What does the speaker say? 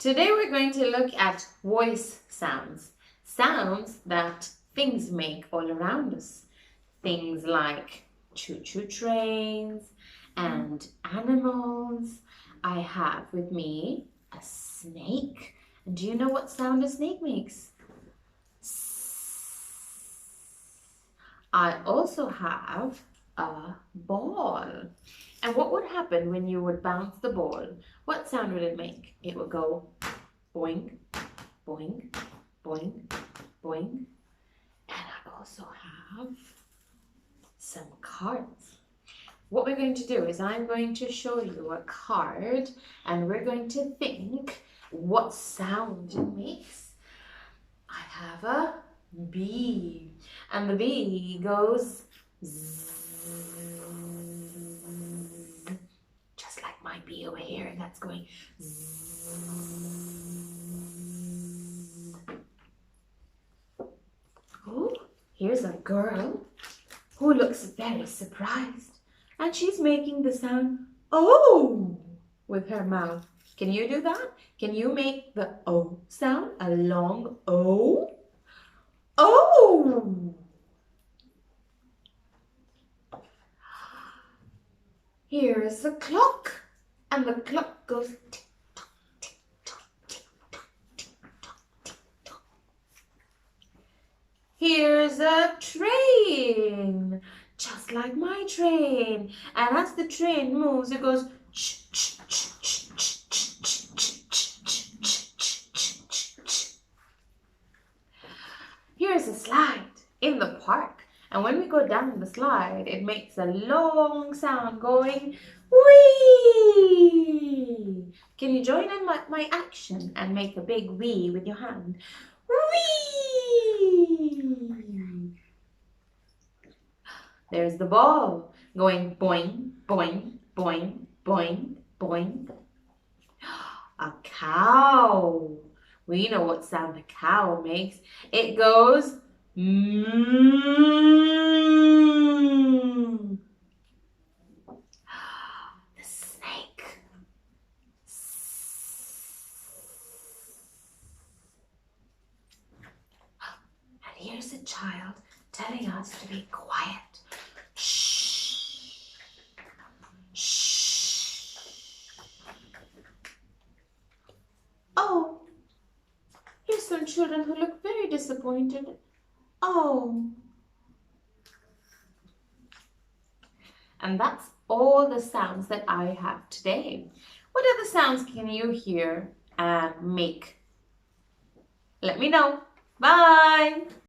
Today we're going to look at voice sounds, sounds that things make all around us. Things like choo-choo trains and animals. I have with me a snake. And do you know what sound a snake makes? I also have a ball. And what would happen when you would bounce the ball? What sound would it make? It would go boing, boing, boing, boing. And I also have some cards. What we're going to do is I'm going to show you a card and we're going to think what sound it makes. I have a bee and the bee goes zzz, just like my bee over here, and that's going zzz. Oh, here's a girl who looks very surprised and she's making the sound oh with her mouth. Can you do that? Can you make the O sound, a long O? Oh! Here is the clock, and the clock goes tick tock, tick tock, tick tock, tick tock, tick tock. Here's a train, just like my train, and as the train moves, it goes ch ch ch ch ch ch ch ch ch ch ch ch. Here's a slide in the park. And when we go down the slide, it makes a long sound going wee. Can you join in my action and make a big wee with your hand? Wee. There's the ball going boing, boing, boing, boing, boing. A cow. We know what sound a cow makes. It goes mm. The snake. And here's a child telling us to be quiet. Shh. Shh. Oh, here's some children who look very disappointed. Oh. And that's all the sounds that I have today. What other sounds can you hear and make? Let me know. Bye.